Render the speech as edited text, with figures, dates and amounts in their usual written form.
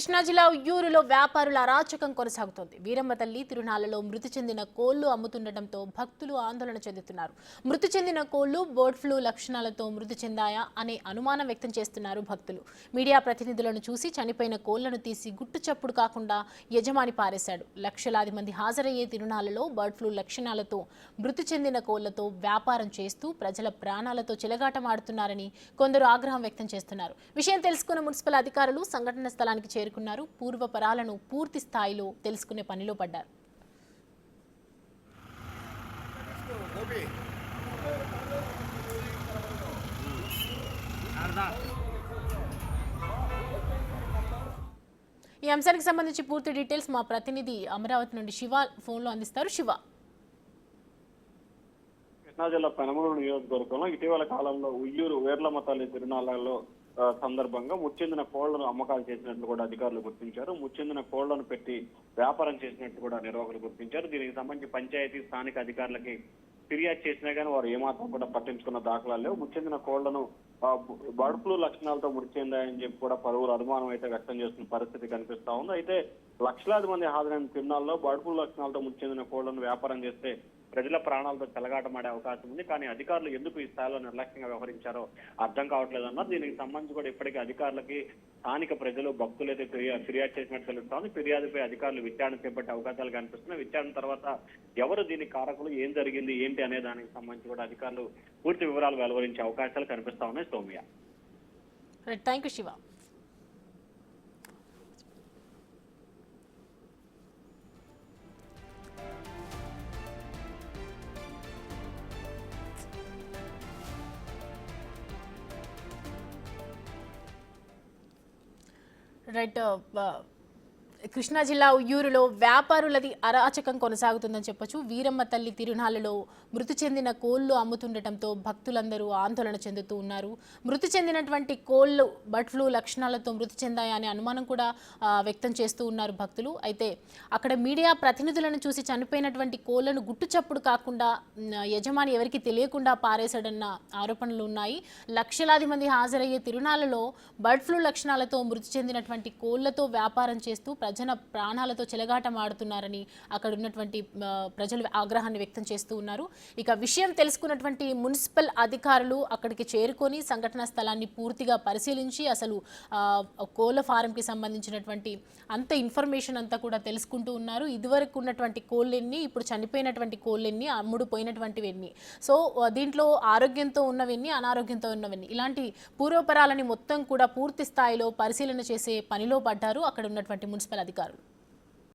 కృష్ణా జిల్లా ఉయ్యూరులో వ్యాపారుల అరాచకం కొనసాగుతోంది. వీరమ్మ తల్లి తిరునాళ్లలో మృతి చెందిన కోళ్లు అమ్ముతుండటంతో భక్తులు ఆందోళన చెందుతున్నారు. మృతి చెందిన కోళ్లు బర్డ్ ఫ్లూ లక్షణాలతో మృతి చెందాయా అనే అనుమానం వ్యక్తం చేస్తున్నారు భక్తులు. మీడియా ప్రతినిధులను చూసి చనిపోయిన కోళ్లను తీసి గుట్టు చప్పుడు కాకుండా యజమాని పారేశాడు. లక్షలాది మంది హాజరయ్యే తిరునాళ్లలో బర్డ్ ఫ్లూ లక్షణాలతో మృతి చెందిన కోళ్లతో వ్యాపారం చేస్తూ ప్రజల ప్రాణాలతో చెలగాటమాడుతున్నారని కొందరు ఆగ్రహం వ్యక్తం చేస్తున్నారు. విషయం తెలుసుకున్న మున్సిపల్ అధికారులు సంఘటన స్థలానికి చేరుకున్నారు. పూర్వపరాలను పూర్తి స్థాయిలో తెలుసుకునే పనిలో పడ్డారు. ఈ అంశానికి సంబంధించి పూర్తి డీటెయిల్స్ మా ప్రతినిధి అమరావతి నుండి శివ ఫోన్లో అందిస్తారు. శివ, కృష్ణా జిల్లా పెనమలూరు నియోజకవర్గంలో ఇటీవల కాలంలో ఉయ్యూరు వీర్లమ్మ తల్లి తిరునాళ్లలో సందర్భంగా ముచ్చెందిన కోళ్లను అమ్మకాలు చేసినట్లు కూడా అధికారులు గుర్తించారు. ముచ్చెందిన కోళ్లను పెట్టి వ్యాపారం చేసినట్టు కూడా నిర్వాహకులు గుర్తించారు. దీనికి సంబంధించి పంచాయతీ స్థానిక అధికారులకి ఫిర్యాదు చేసినా కానీ వారు ఏమాత్రం కూడా పట్టించుకున్న దాఖలాలు లేవు. ముచ్చెందిన కోళ్లను బర్డ్ ఫ్లూ లక్షణాలతో మృతి చెందాయని చెప్పి కూడా పలువురు అనుమానం అయితే వ్యక్తం చేస్తున్న పరిస్థితి కనిపిస్తా ఉంది. అయితే లక్షలాది మంది హాజరైన తిరునాళ్ళలో బర్డ్ ఫ్లూ లక్షణాలతో మృతి చెందిన కోళ్లను వ్యాపారం చేస్తే ప్రజల ప్రాణాలతో చెలగాటమాడే అవకాశం ఉంది. కానీ అధికారులు ఎందుకు ఈ స్థాయిలో నిర్లక్ష్యంగా వ్యవహరించారో అర్థం కావట్లేదన్నారు. దీనికి సంబంధించి కూడా ఇప్పటికీ అధికారులకి స్థానిక ప్రజలు భక్తులైతే ఫిర్యాదు చేసినట్టు తెలుస్తోంది. ఫిర్యాదుపై అధికారులు విచారణ చేపట్టే అవకాశాలు కనిపిస్తున్నాయి. విచారణ తర్వాత ఎవరు దీనికి కారకులు, ఏం జరిగింది, ఏంటి అనే దానికి సంబంధించి కూడా అధికారులు పూర్తి వివరాలు వెలువరించే అవకాశాలు కనిపిస్తా ఉన్నాయి. Soumya, thank you Shiva. Right, Krishna జిల్లా ఉయ్యూరులో వ్యాపారులది అరాచకం కొనసాగుతుందని చెప్పొచ్చు. వీరమ్మ తల్లి తిరునాళ్లలో మృతి చెందిన కోళ్లు అమ్ముతుండటంతో భక్తులందరూ ఆందోళన చెందుతూ ఉన్నారు. మృతి చెందినటువంటి కోళ్లు బర్డ్ ఫ్లూ లక్షణాలతో మృతి చెందాయనే అనుమానం కూడా వ్యక్తం చేస్తూ ఉన్నారు భక్తులు. అయితే అక్కడ మీడియా ప్రతినిధులను చూసి చనిపోయినటువంటి కోళ్లను గుట్టు చప్పుడు కాకుండా యజమాని ఎవరికి తెలియకుండా పారేశాడన్న ఆరోపణలు ఉన్నాయి. లక్షలాది మంది హాజరయ్యే తిరునాళ్లలో బర్డ్ ఫ్లూ లక్షణాలతో మృతి చెందినటువంటి కోళ్లతో వ్యాపారం చేస్తూ ప్రజల ప్రాణాలతో చెలగాటమాడుతున్నారని అక్కడ ఉన్నటువంటి ప్రజలు ఆగ్రహాన్ని వ్యక్తం చేస్తూ ఉన్నారు. ఇక విషయం తెలుసుకున్నటువంటి మున్సిపల్ అధికారులు అక్కడికి చేరుకొని సంఘటనా స్థలాన్ని పూర్తిగా పరిశీలించి అసలు కోళ్ల ఫారంకి సంబంధించినటువంటి అంత ఇన్ఫర్మేషన్ అంతా కూడా తెలుసుకుంటూ ఉన్నారు. ఇదివరకు ఉన్నటువంటి కోళ్ళెన్ని, ఇప్పుడు చనిపోయినటువంటి కోళ్ళెన్ని, అమ్ముడు పోయినటువంటివన్నీ, సో దీంట్లో ఆరోగ్యంతో ఉన్నవన్నీ, అనారోగ్యంతో ఉన్నవన్నీ, ఇలాంటి పూర్వపరాలని మొత్తం కూడా పూర్తి స్థాయిలో పరిశీలన చేసే పనిలో పడ్డారు అక్కడ ఉన్నటువంటి మున్సిపల్ అధికారులు.